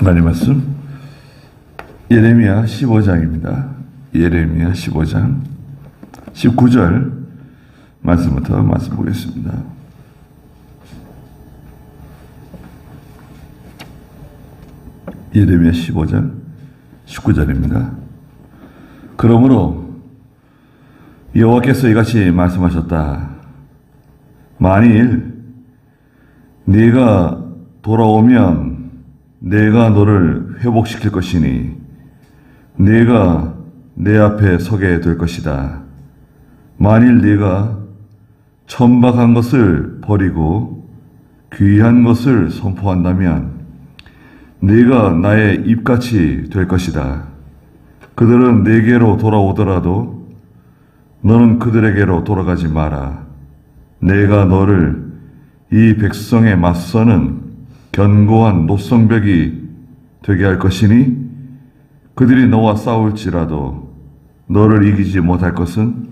하나님 말씀 예레미야 15장입니다. 예레미야 15장 19절 말씀부터 말씀 보겠습니다. 예레미야 15장 19절입니다. 그러므로 여호와께서 이같이 말씀하셨다. 만일 네가 돌아오면 내가 너를 회복시킬 것이니 네가 내 앞에 서게 될 것이다. 만일 네가 천박한 것을 버리고 귀한 것을 선포한다면 네가 나의 입같이 될 것이다. 그들은 내게로 돌아오더라도 너는 그들에게로 돌아가지 마라. 내가 너를 이 백성에 맞서는 견고한 노성벽이 되게 할 것이니 그들이 너와 싸울지라도 너를 이기지 못할 것은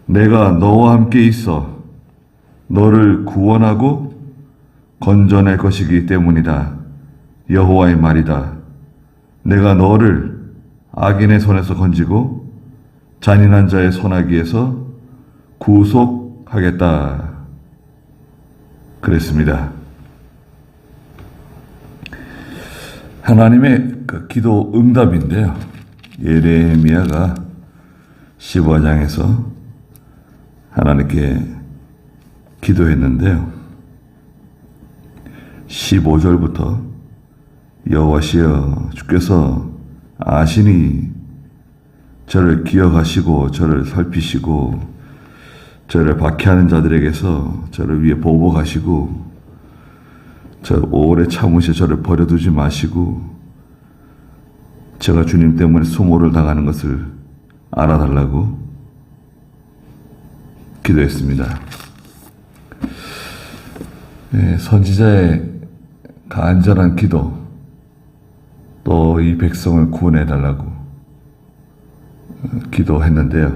내가 너와 함께 있어 너를 구원하고 건져낼 것이기 때문이다. 여호와의 말이다. 내가 너를 악인의 손에서 건지고 잔인한 자의 손아귀에서 구속하겠다. 그랬습니다. 하나님의 그 기도 응답인데요. 예레미야가 15장에서 하나님께 기도했는데요. 15절부터 여호와시여 주께서 아시니 저를 기억하시고 저를 살피시고 저를 박해하는 자들에게서 저를 위해 보복하시고 저 오래 참으셔 저를 버려두지 마시고 제가 주님 때문에 수모를 당하는 것을 알아달라고 기도했습니다. 선지자의 간절한 기도, 또 이 백성을 구원해달라고 기도했는데요.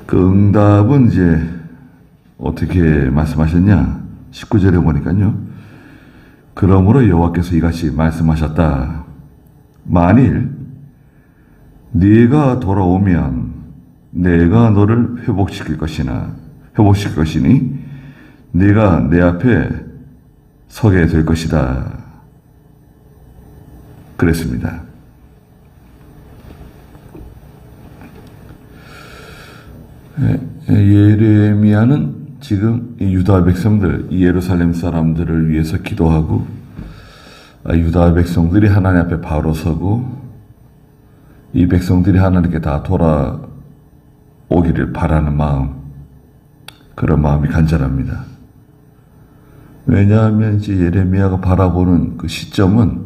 그 응답은 이제 어떻게 말씀하셨냐? 19절에 보니까요. 그러므로 여호와께서 이같이 말씀하셨다. 만일 네가 돌아오면 내가 너를 회복시킬 것이니 네가 내 앞에 서게 될 것이다. 그랬습니다. 예레미야는 지금 이 유다 백성들, 이 예루살렘 사람들을 위해서 기도하고 유다 백성들이 하나님 앞에 바로 서고 이 백성들이 하나님께 다 돌아오기를 바라는 마음, 그런 마음이 간절합니다. 왜냐하면 이제 예레미야가 바라보는 그 시점은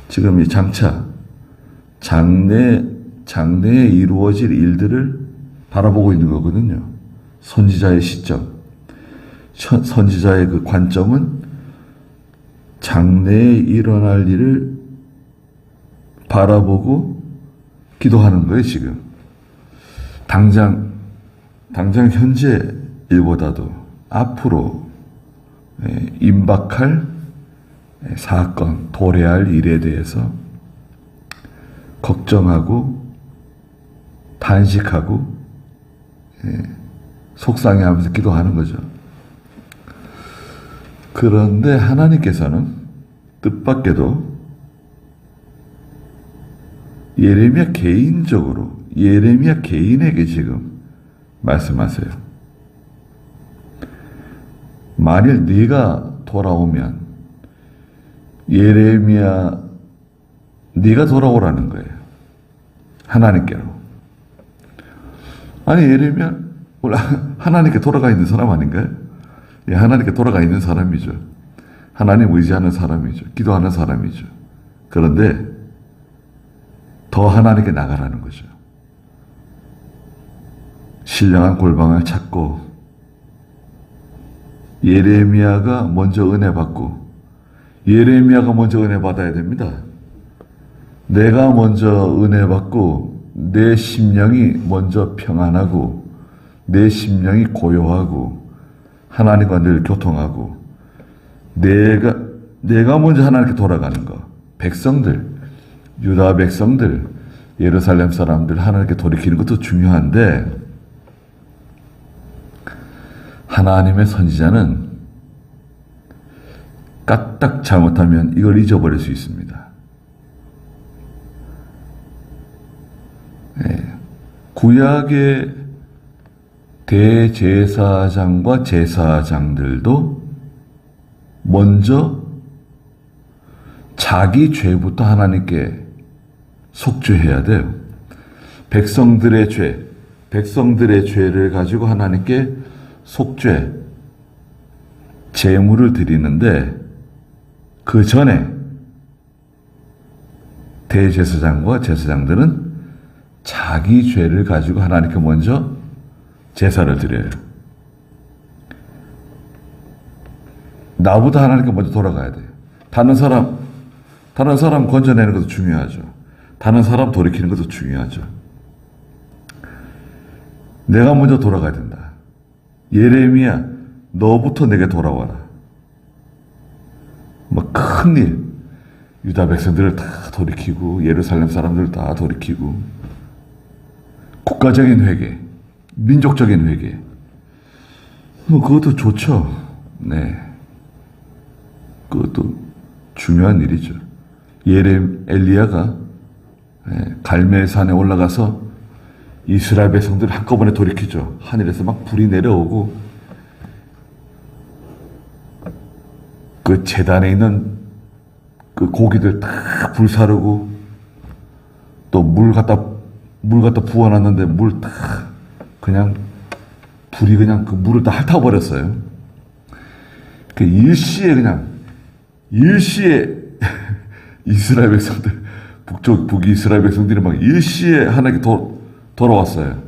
지금 이 장차 장래에 이루어질 일들을 바라보고 있는 거거든요. 선지자의 시점, 선지자의 그 관점은 장래에 일어날 일을 바라보고 기도하는 거예요, 지금. 당장 현재 일보다도 앞으로 임박할 사건, 도래할 일에 대해서 걱정하고 탄식하고 속상해하면서 기도하는 거죠. 그런데 하나님께서는 뜻밖에도 예레미야 개인에게 지금 말씀하세요. 만일 네가 돌아오면 예레미야 네가 돌아오라는 거예요. 하나님께로. 아니 예레미야 원래 하나님께 돌아가 있는 사람 아닌가요? 예, 하나님께 돌아가 있는 사람이죠. 하나님 의지하는 사람이죠. 기도하는 사람이죠. 그런데 더 하나님께 나가라는 거죠. 신령한 골방을 찾고 예레미야가 먼저 은혜 받고 예레미야가 먼저 은혜 받아야 됩니다. 내가 먼저 은혜 받고 내 심령이 먼저 평안하고 내 심령이 고요하고 하나님과 늘 교통하고 내가 내가 먼저 하나님께 돌아가는 거. 백성들, 유다 백성들, 예루살렘 사람들 하나님께 돌이키는 것도 중요한데 하나님의 선지자는 까딱 잘못하면 이걸 잊어버릴 수 있습니다. 구약의 대제사장과 제사장들도 먼저 자기 죄부터 하나님께 속죄해야 돼요. 백성들의 죄를 가지고 하나님께 속죄, 제물을 드리는데 그 전에 대제사장과 제사장들은 자기 죄를 가지고 하나님께 먼저 제사를 드려요. 나보다 하나님께 먼저 돌아가야 돼요. 다른 사람 건져내는 것도 중요하죠. 다른 사람 돌이키는 것도 중요하죠. 내가 먼저 돌아가야 된다. 예레미야, 너부터 내게 돌아와라. 뭐 큰일, 유다 백성들을 다 돌이키고 예루살렘 사람들을 다 돌이키고 국가적인 회개, 민족적인 회개. 뭐 그것도 좋죠. 네, 그것도 중요한 일이죠. 엘리야가 갈멜산에 올라가서 이스라엘 백성들 한꺼번에 돌이키죠. 하늘에서 막 불이 내려오고 그 제단에 있는 그 고기들 다 불사르고 또 물 갖다 부어놨는데 물 다 그냥 불이 그냥 그 물을 다 핥아버렸어요. 그 일시에 이스라엘 백성들 북이스라엘 백성들이 막 일시에 하나님께 돌아왔어요.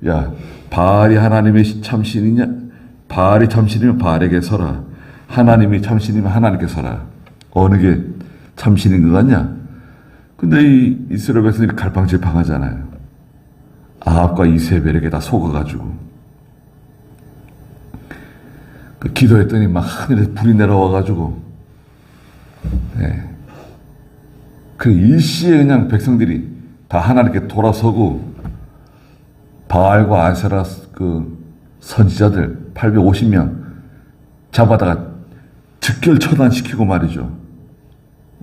야, 바알이 하나님의 참신이냐? 바알이 참신이면 바알에게 서라. 하나님이 참신이면 하나님께 서라. 어느 게 참신인 것 같냐? 근데 이 이스라엘 백성들이 갈팡질팡하잖아요. 아합과 이세벨에게 다 속아가지고 그 기도했더니 막 하늘에서 불이 내려와가지고 그 일시에 그냥 백성들이 다 하나님께 돌아서고 바알과 아세라 그 선지자들 850명 잡아다가 즉결 처단시키고 말이죠.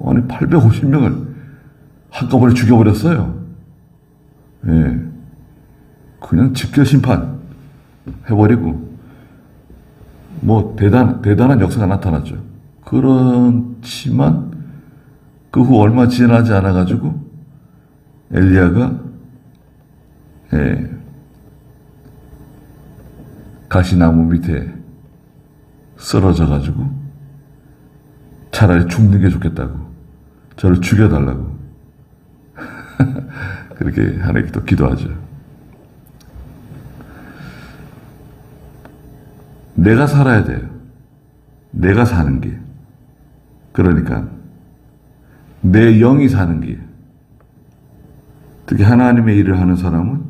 아니 850명을 한꺼번에 죽여버렸어요. 그냥 즉결 심판 해버리고 뭐 대단한 역사가 나타났죠. 그렇지만 그 후 얼마 지나지 않아가지고 엘리야가 가시나무 밑에 쓰러져가지고 차라리 죽는 게 좋겠다고 저를 죽여달라고 그렇게 하나님께 또 기도하죠. 내가 살아야 돼요. 내가 사는 게. 그러니까 내 영이 사는 게. 특히 하나님의 일을 하는 사람은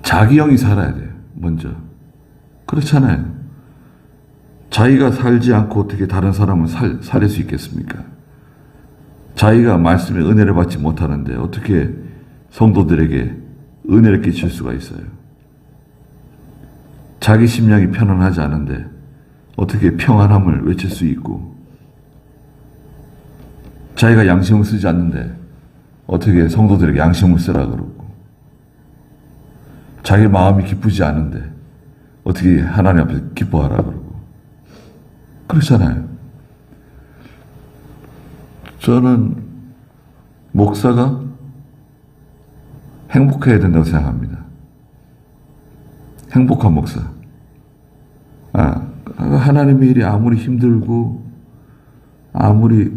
자기 영이 살아야 돼요. 먼저. 그렇잖아요. 자기가 살지 않고 어떻게 다른 사람을 살릴 수 있겠습니까? 자기가 말씀의 은혜를 받지 못하는데 어떻게 성도들에게 은혜를 끼칠 수가 있어요? 자기 심령이 편안하지 않은데 어떻게 평안함을 외칠 수 있고, 자기가 양심을 쓰지 않는데 어떻게 성도들에게 양심을 쓰라 그러고, 자기 마음이 기쁘지 않은데 어떻게 하나님 앞에서 기뻐하라 그러고, 그렇잖아요. 저는 목사가 행복해야 된다고 생각합니다. 행복한 목사. 하나님의 일이 아무리 힘들고 아무리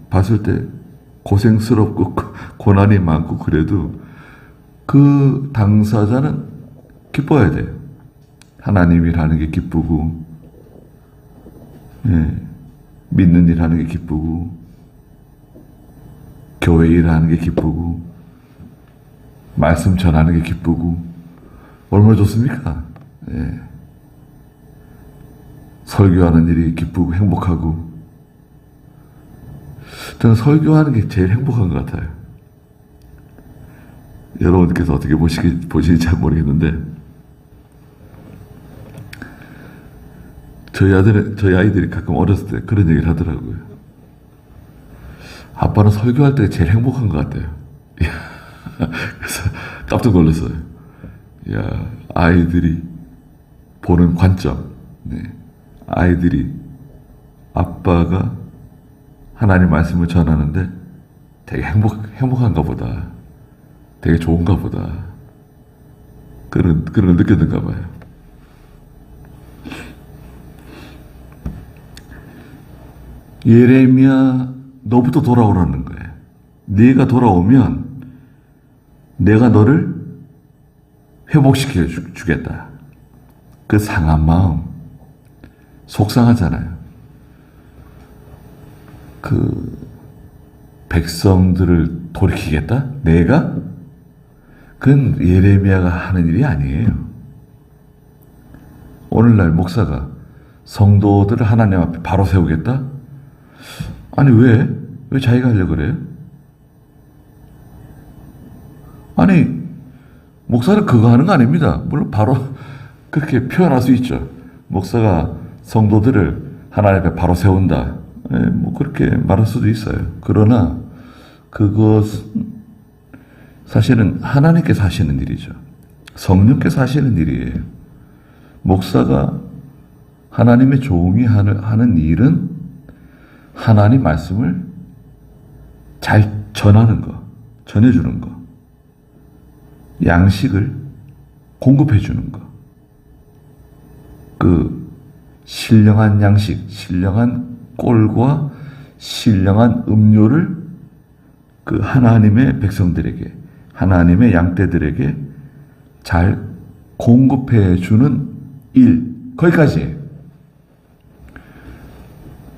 봤을 때 고생스럽고 고난이 많고 그래도 그 당사자는 기뻐야 돼요. 하나님 일하는 게 기쁘고, 믿는 일 하는 게 기쁘고, 교회 일하는 게 기쁘고, 말씀 전하는 게 기쁘고, 얼마나 좋습니까? 설교하는 일이 기쁘고 행복하고, 저는 설교하는 게 제일 행복한 것 같아요. 여러분께서 어떻게 보시는지 잘 모르겠는데, 저희 아이들이 가끔 어렸을 때 그런 얘기를 하더라고요. 아빠는 설교할 때 제일 행복한 것 같아요. 그래서 깜짝 놀랐어요. 야, 아이들이 보는 관점, 네. 아이들이 아빠가 하나님 말씀을 전하는데 되게 행복한가 보다. 되게 좋은가 보다. 그런 걸 느꼈는가 봐요. 예레미야, 너부터 돌아오라는 거예요. 네가 돌아오면 내가 너를 회복시켜 주겠다. 그 상한 마음, 속상하잖아요. 그 백성들을 돌이키겠다? 내가? 그건 예레미야가 하는 일이 아니에요. 오늘날 목사가 성도들을 하나님 앞에 바로 세우겠다? 아니 왜 자기가 하려고 그래요? 아니 목사는 그거 하는 거 아닙니다. 물론 바로 그렇게 표현할 수 있죠. 목사가 성도들을 하나님 앞에 바로 세운다. 뭐 그렇게 말할 수도 있어요. 그러나 그것은 사실은 하나님께서 하시는 일이죠. 성령께서 하시는 일이에요. 목사가 하나님의 종이 하는 일은 하나님 말씀을 잘 전하는 거, 전해주는 거, 양식을 공급해주는 거, 그 신령한 양식, 신령한 꼴과 신령한 음료를 그 하나님의 백성들에게, 하나님의 양떼들에게 잘 공급해주는 일, 거기까지예요.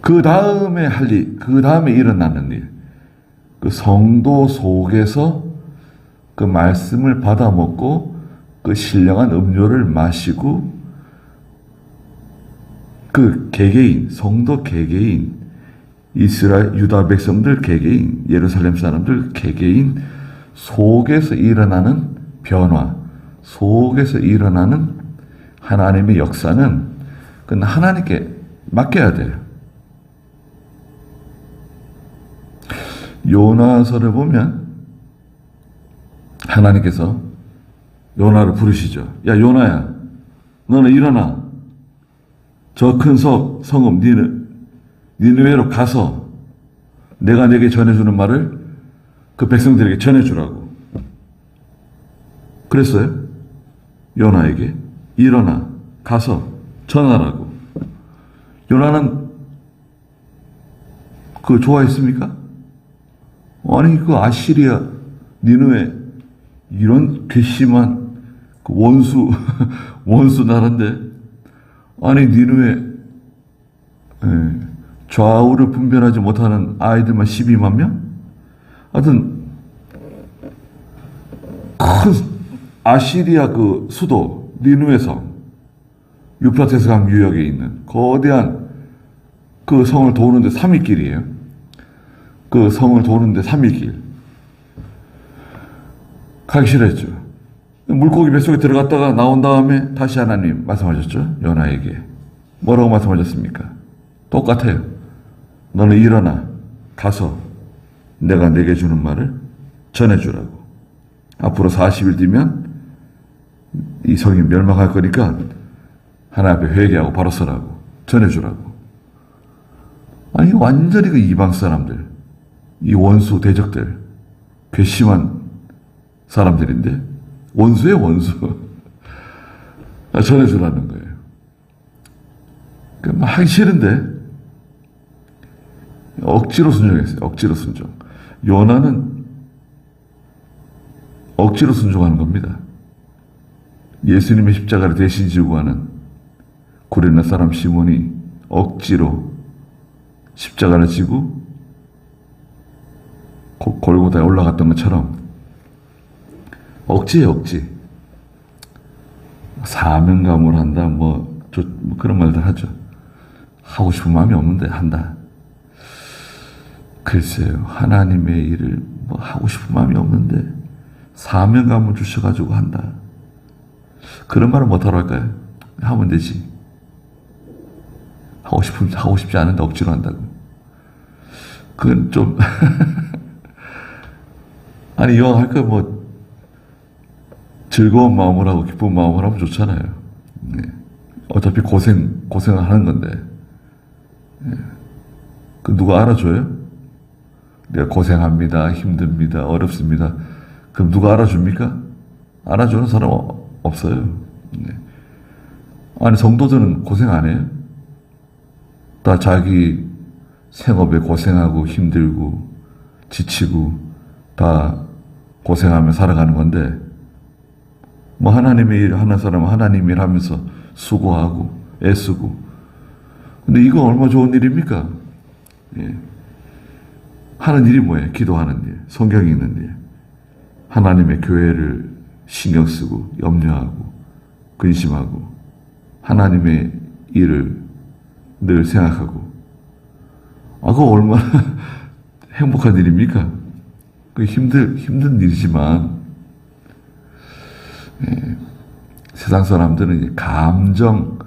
그 다음에 할 일, 그 다음에 일어나는 일, 그 성도 속에서 그 말씀을 받아먹고 그 신령한 음료를 마시고 그 개개인, 성도 개개인, 이스라엘, 유다 백성들 개개인, 예루살렘 사람들 개개인 속에서 일어나는 변화, 속에서 일어나는 하나님의 역사는 그건 하나님께 맡겨야 돼요. 요나서를 보면 하나님께서 요나를 부르시죠. 야 요나야, 너는 일어나. 저 큰 성읍 니느웨로 가서 내가 내게 전해주는 말을 그 백성들에게 전해주라고. 그랬어요. 요나에게 일어나 가서 전하라고. 요나는 그거 좋아했습니까? 아니 그 아시리아 니느웨 이런 괘씸한 그 원수 나라인데, 아니 니느웨 좌우를 분별하지 못하는 아이들만 12만 명? 하여튼 큰 아시리아 그 수도 니느웨 성, 유프라테스 강 유역에 있는 거대한 그 성을 도는데 3일 길이에요. 그 성을 도는데 3일 길. 가기 싫어했죠. 물고기 뱃속에 들어갔다가 나온 다음에 다시 하나님 말씀하셨죠. 요나에게. 뭐라고 말씀하셨습니까? 똑같아요. 너는 일어나 가서 내가 내게 주는 말을 전해주라고. 앞으로 40일 뒤면 이 성이 멸망할 거니까 하나님 앞에 회개하고 바로 서라고. 전해주라고. 아니 완전히 그 이방 사람들, 이 원수 대적들, 괘씸한 사람들인데 원수예요, 원수. 전해주라는 거예요. 막 하기 싫은데 억지로 순종했어요. 억지로 순종. 요나는 억지로 순종하는 겁니다. 예수님의 십자가를 대신 지고 하는 구레네 사람 시몬이 억지로 십자가를 지고 골고다에 올라갔던 것처럼 억지예요, 억지. 사명감을 한다, 뭐 그런 말들 하죠. 하고 싶은 마음이 없는데 한다. 글쎄요, 하나님의 일을 뭐 하고 싶은 마음이 없는데 사명감을 주셔가지고 한다. 그런 말을 못하러 할까요? 하면 되지. 하고 싶지 않은데 억지로 한다고. 그건 좀, 아니, 이왕 할 거 뭐, 즐거운 마음을 하고 기쁜 마음을 하면 좋잖아요. 네. 어차피 고생을 하는 건데. 네. 그 누가 알아줘요? 내가 고생합니다, 힘듭니다, 어렵습니다. 그럼 누가 알아줍니까? 알아주는 사람 없어요. 네. 아니, 성도들은 고생 안 해요? 다 자기 생업에 고생하고 힘들고 지치고 다 고생하며 살아가는 건데, 뭐 하나님의 일 하는 사람은 하나님 일 하면서 수고하고 애쓰고. 근데 이거 얼마나 좋은 일입니까? 예. 하는 일이 뭐예요? 기도하는 일, 성경 읽는 일, 하나님의 교회를 신경 쓰고 염려하고 근심하고 하나님의 일을 늘 생각하고. 아, 그거 얼마나 행복한 일입니까? 그 힘든 일이지만, 예, 세상 사람들은 이제 감정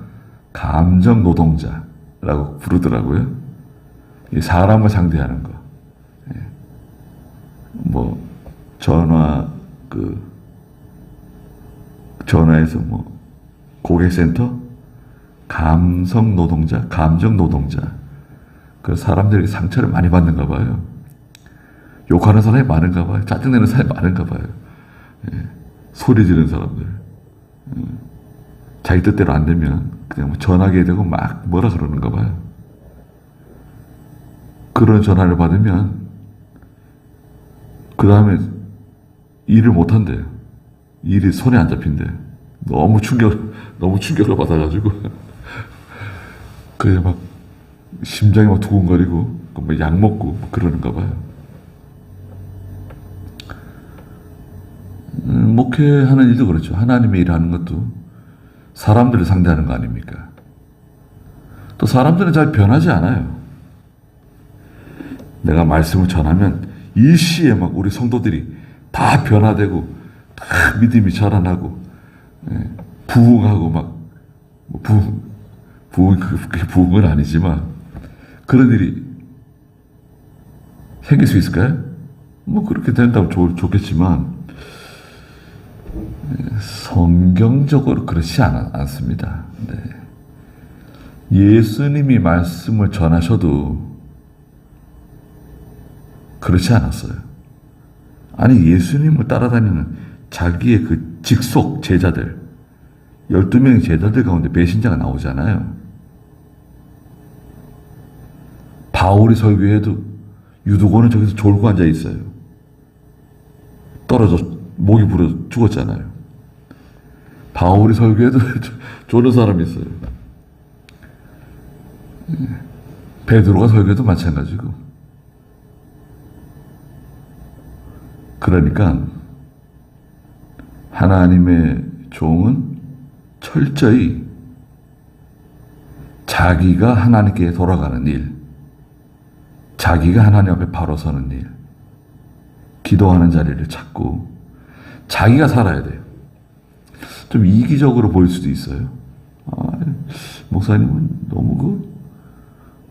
노동자라고 부르더라고요. 이 사람을 상대하는 거. 예. 뭐, 전화에서 뭐, 고객센터? 감정 노동자. 그 사람들에게 상처를 많이 받는가 봐요. 욕하는 사람이 많은가 봐요. 짜증내는 사람이 많은가 봐요. 예. 소리 지르는 사람들. 자기 뜻대로 안 되면 그냥 뭐 전화기에 대고 막 뭐라 그러는가 봐요. 그런 전화를 받으면 그 다음에 일을 못 한대요. 일이 손에 안 잡힌대요. 너무 충격을 받아가지고 그래 막 심장이 막 두근거리고 뭐 약 먹고 뭐 그러는가 봐요. 목회하는 일도 그렇죠. 하나님의 일을 하는 것도 사람들을 상대하는 거 아닙니까? 또 사람들은 잘 변하지 않아요. 내가 말씀을 전하면 일시에 막 우리 성도들이 다 변화되고 다 믿음이 자라나고, 예, 부흥하고 막 부흥은 아니지만 그런 일이 생길 수 있을까요? 뭐 그렇게 된다면 좋겠지만 성경적으로 그렇지 않습니다. 네. 예수님이 말씀을 전하셔도 그렇지 않았어요. 아니, 예수님을 따라다니는 자기의 그 직속 제자들, 12명의 제자들 가운데 배신자가 나오잖아요. 바울이 설교해도 유두고는 저기서 졸고 앉아 있어요. 떨어져 목이 부러 죽었잖아요. 바울이 설교해도 조는 사람이 있어요. 베드로가 설교해도 마찬가지고. 그러니까 하나님의 종은 철저히 자기가 하나님께 돌아가는 일, 자기가 하나님 앞에 바로 서는 일, 기도하는 자리를 찾고 자기가 살아야 돼요. 좀 이기적으로 보일 수도 있어요. 목사님은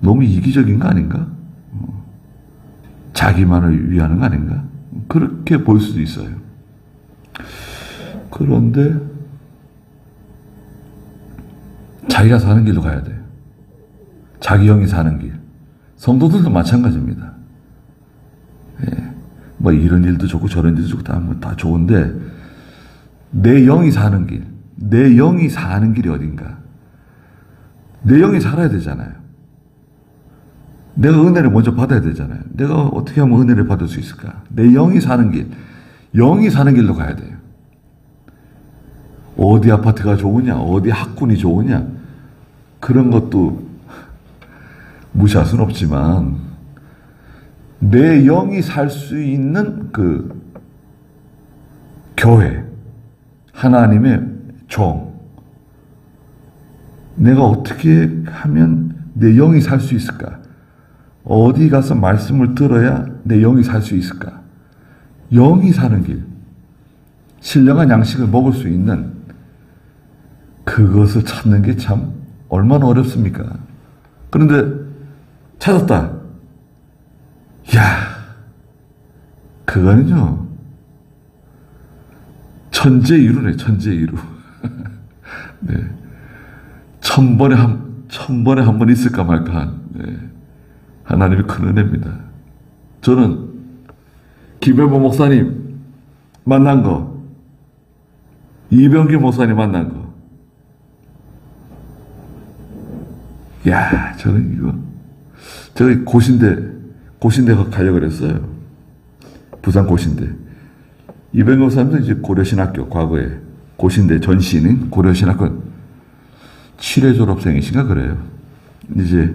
너무 이기적인 거 아닌가? 자기만을 위하는 거 아닌가? 그렇게 보일 수도 있어요. 그런데 자기가 사는 길로 가야 돼요. 자기 영이 사는 길. 성도들도 마찬가지입니다. 예. 뭐 이런 일도 좋고 저런 일도 좋고 다 좋은데 내 영이 사는 길, 내 영이 사는 길이 어딘가? 내 영이 살아야 되잖아요. 내가 은혜를 먼저 받아야 되잖아요. 내가 어떻게 하면 은혜를 받을 수 있을까? 내 영이 사는 길, 영이 사는 길로 가야 돼요. 어디 아파트가 좋으냐, 어디 학군이 좋으냐, 그런 것도 무시할 수는 없지만 내 영이 살 수 있는 그 교회, 하나님의 종, 내가 어떻게 하면 내 영이 살 수 있을까? 어디 가서 말씀을 들어야 내 영이 살 수 있을까? 영이 사는 길, 신령한 양식을 먹을 수 있는 그것을 찾는 게 참 얼마나 어렵습니까? 그런데 찾았다. 야, 그거는요, 천재이루네, 천재이루. 네. 천번에 한 번 있을까 말까 한, 네. 하나님의 큰 은혜입니다. 저는 김현보 목사님 만난 거, 이병규 목사님 만난 거, 야, 저는 이거, 저기 고신대 가려고 그랬어요. 부산 고신대. 이병규 목사님도 이제 고려신학교, 과거에 고신대 전시인 고려신학교 7회 졸업생이신가 그래요. 이제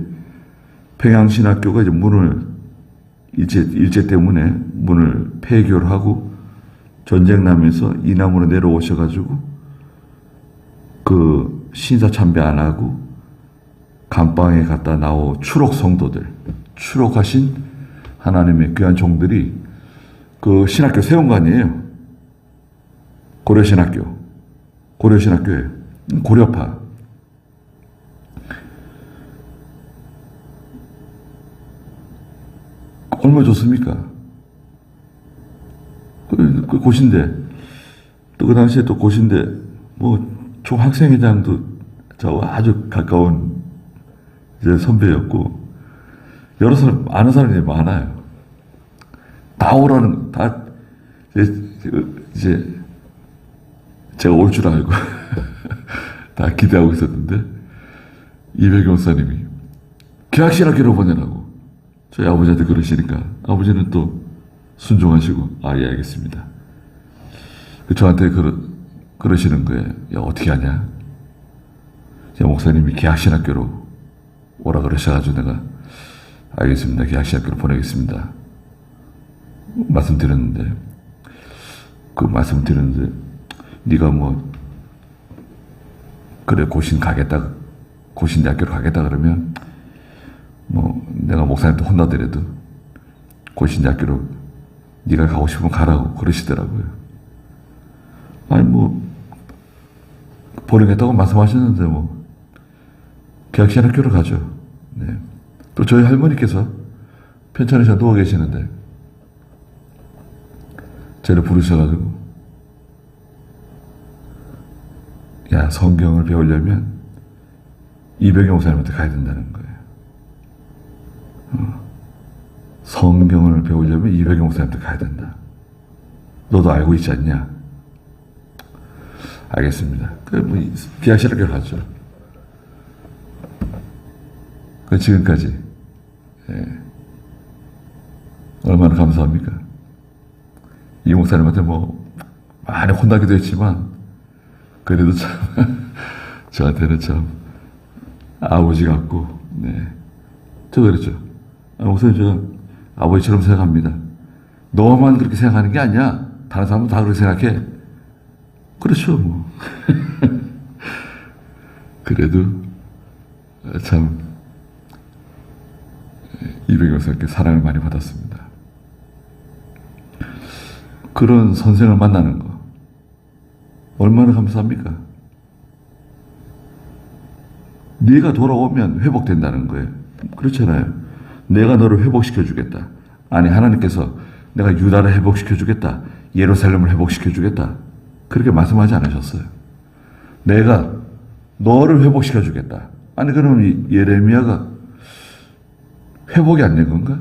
평양신학교가 이제 문을 일제 때문에 문을 폐교를 하고 전쟁 나면서 이남으로 내려오셔가지고 그 신사 참배 안 하고 감방에 갔다 나오 추록 성도들, 추록하신 하나님의 귀한 종들이 그 신학교 세운 거 아니에요. 고려신학교예요. 고려파. 얼마나 좋습니까? 그 고신대, 또 그 당시에 또 고신대, 총학생회장도 저와 아주 가까운 이제 선배였고, 여러 사람, 아는 사람이 많아요. 다 오라는, 다, 이제, 제가 올 줄 알고, 다 기대하고 있었는데, 이백영 목사님이, 계약신학교로 보내라고. 저희 아버지한테 그러시니까 아버지는 또 순종하시고 예 알겠습니다. 저한테 그러시는 거예요. 야 어떻게 하냐? 제 목사님이 계약신학교로 오라 그러셔가지고 내가 알겠습니다. 계약신학교로 보내겠습니다. 말씀드렸는데 네가 그래 고신대학교로 가겠다 그러면 내가 목사님한테 혼나더라도 고신대학교로 네가 가고 싶으면 가라고 그러시더라고요. 보내겠다고 말씀하셨는데 계약신학교로 가죠. 네. 또 저희 할머니께서 편찮으셔 누워 계시는데 저를 부르셔가지고 야 성경을 배우려면 이병영 목사님한테 가야 된다는 거예요. 성경을 배우려면 이병영 목사님한테 가야 된다. 너도 알고 있지 않냐? 알겠습니다. 계약신학교 가죠. 지금까지 얼마나 감사합니까? 이 목사님한테 많이 혼나기도 했지만 그래도 참 저한테는 참 아버지 같고 저 그랬죠. 목사님 제가 아버지처럼 생각합니다. 너만 그렇게 생각하는 게 아니야. 다른 사람도 다 그렇게 생각해. 그렇죠 그래도 참 이병영 목사님께 사랑을 많이 받았습니다. 그런 선생을 만나는 거 얼마나 감사합니까? 네가 돌아오면 회복된다는 거예요. 그렇잖아요. 내가 너를 회복시켜 주겠다. 아니 하나님께서 내가 유다를 회복시켜 주겠다. 예루살렘을 회복시켜 주겠다. 그렇게 말씀하지 않으셨어요. 내가 너를 회복시켜 주겠다. 아니 그러면 예레미야가 회복이 안 된 건가?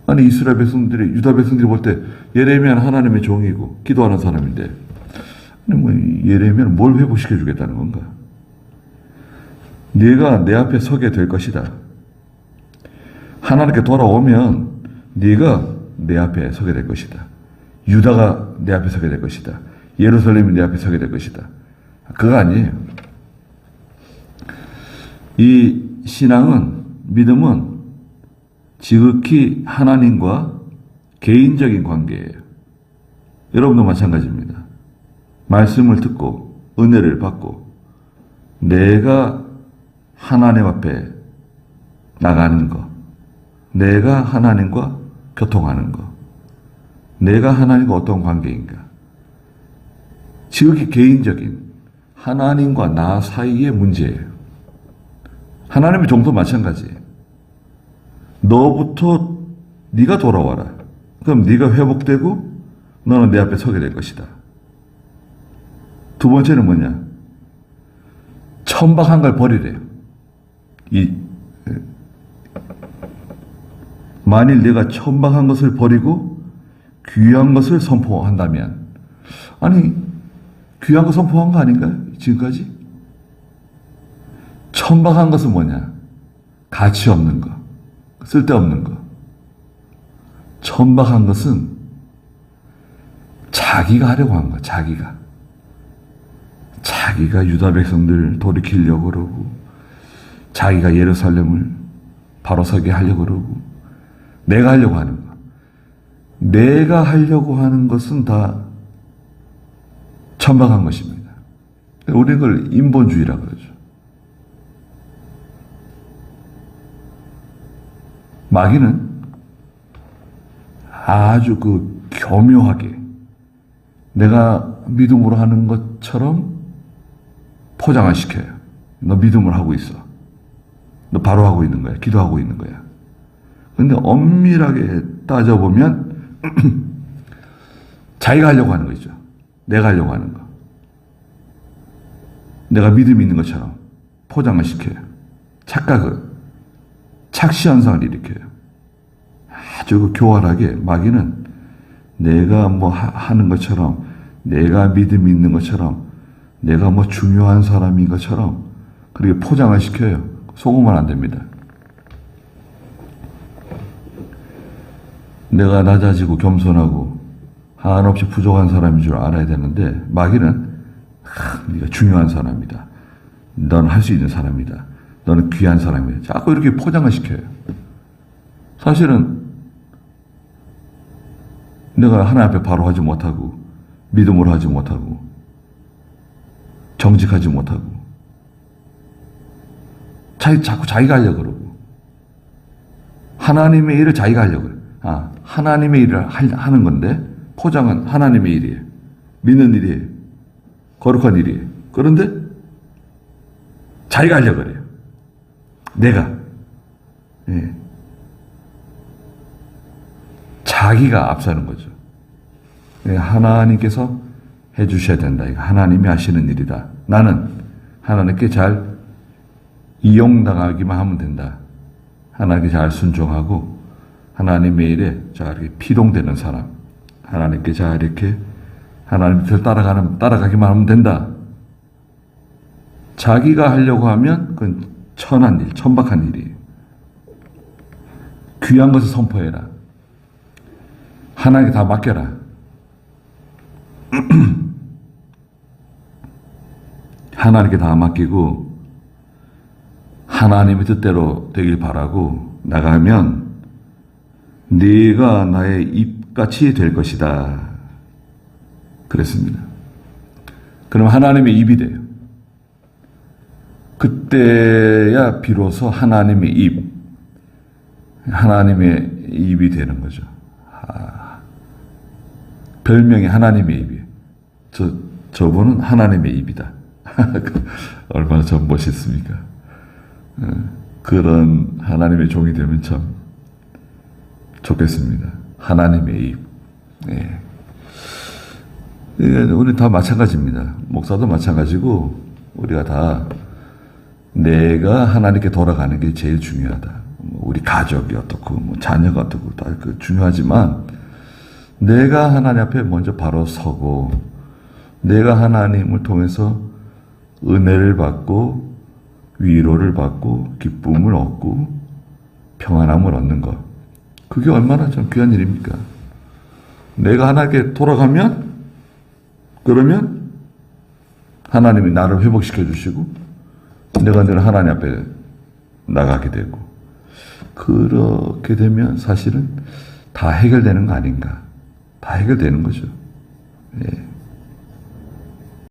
아니 이스라엘 백성들이 유다 백성들이 볼 때 예레미야는 하나님의 종이고 기도하는 사람인데 아니 예레미야는 뭘 회복시켜 주겠다는 건가? 네가 내 앞에 서게 될 것이다. 하나님께 돌아오면 네가 내 앞에 서게 될 것이다. 유다가 내 앞에 서게 될 것이다. 예루살렘이 내 앞에 서게 될 것이다. 그거 아니에요. 이 신앙은, 믿음은 지극히 하나님과 개인적인 관계예요. 여러분도 마찬가지입니다. 말씀을 듣고 은혜를 받고 내가 하나님 앞에 나가는 거, 내가 하나님과 교통하는 거, 내가 하나님과 어떤 관계인가, 지극히 개인적인 하나님과 나 사이의 문제예요. 하나님의 종도 마찬가지예요. 너부터 네가 돌아와라. 그럼 네가 회복되고 너는 내 앞에 서게 될 것이다. 두 번째는 뭐냐? 천박한 걸 버리래요. 만일 내가 천박한 것을 버리고 귀한 것을 선포한다면, 아니 귀한 거 선포한 거 아닌가요? 지금까지? 천박한 것은 뭐냐? 가치 없는 거, 쓸데없는 거. 천박한 것은 자기가 하려고 한 거, 자기가 유다 백성들 돌이키려고 그러고, 자기가 예루살렘을 바로 서게 하려고 그러고, 내가 하려고 하는 거. 내가 하려고 하는 것은 다 천박한 것입니다. 우리는 그걸 인본주의라고 그러죠. 마귀는 아주 교묘하게 내가 믿음으로 하는 것처럼 포장을 시켜요. 너 믿음을 하고 있어. 너 바로 하고 있는 거야. 기도하고 있는 거야. 근데 엄밀하게 따져보면 자기가 하려고 하는 거죠. 내가 하려고 하는 거. 내가 믿음이 있는 것처럼 포장을 시켜요. 착각을, 착시현상을 일으켜요. 아주 교활하게 마귀는 내가 하는 것처럼, 내가 믿음이 있는 것처럼, 내가 중요한 사람인 것처럼 그렇게 포장을 시켜요. 속으면 안 됩니다. 내가 낮아지고 겸손하고 한없이 부족한 사람인 줄 알아야 되는데, 마귀는 네가 중요한 사람이다. 너는 할 수 있는 사람이다. 너는 귀한 사람이다. 자꾸 이렇게 포장을 시켜요. 사실은 내가 하나님 앞에 바로 하지 못하고, 믿음으로 하지 못하고, 정직하지 못하고, 자꾸 자기가 하려고 그러고, 하나님의 일을 자기가 하려고 그래요. 하나님의 일을 하는 건데 포장은 하나님의 일이에요. 믿는 일이에요. 거룩한 일이에요. 그런데 자기가 하려고 그래요. 내가. 예. 자기가 앞서는 거죠. 예, 하나님께서 해주셔야 된다. 이거 하나님이 하시는 일이다. 나는 하나님께 잘 이용당하기만 하면 된다. 하나님께 잘 순종하고 하나님의 일에 잘 이렇게 피동되는 사람, 하나님께 잘 이렇게 하나님 뜻을 따라가기만 하면 된다. 자기가 하려고 하면 그건 천한 일, 천박한 일이에요. 귀한 것을 선포해라. 하나님께 다 맡겨라. 하나님께 다 맡기고 하나님의 뜻대로 되길 바라고 나가면 네가 나의 입같이 될 것이다. 그랬습니다. 그럼 하나님의 입이 돼요. 그때야 비로소 하나님의 입이 되는 거죠. 별명이 하나님의 입이에요. 저분은 하나님의 입이다. 얼마나 참 멋있습니까? 그런 하나님의 종이 되면 참 좋겠습니다. 하나님의 입. 네. 우리 다 마찬가지입니다. 목사도 마찬가지고 우리가 다 내가 하나님께 돌아가는 게 제일 중요하다. 우리 가족이 어떻고 자녀가 어떻고 다 중요하지만 내가 하나님 앞에 먼저 바로 서고 내가 하나님을 통해서 은혜를 받고 위로를 받고 기쁨을 얻고 평안함을 얻는 것. 그게 얼마나 참 귀한 일입니까? 내가 하나님께 돌아가면 그러면 하나님이 나를 회복시켜 주시고 내가 늘 하나님 앞에 나가게 되고 그렇게 되면 사실은 다 해결되는 거 아닌가? 다 해결되는 거죠. 예.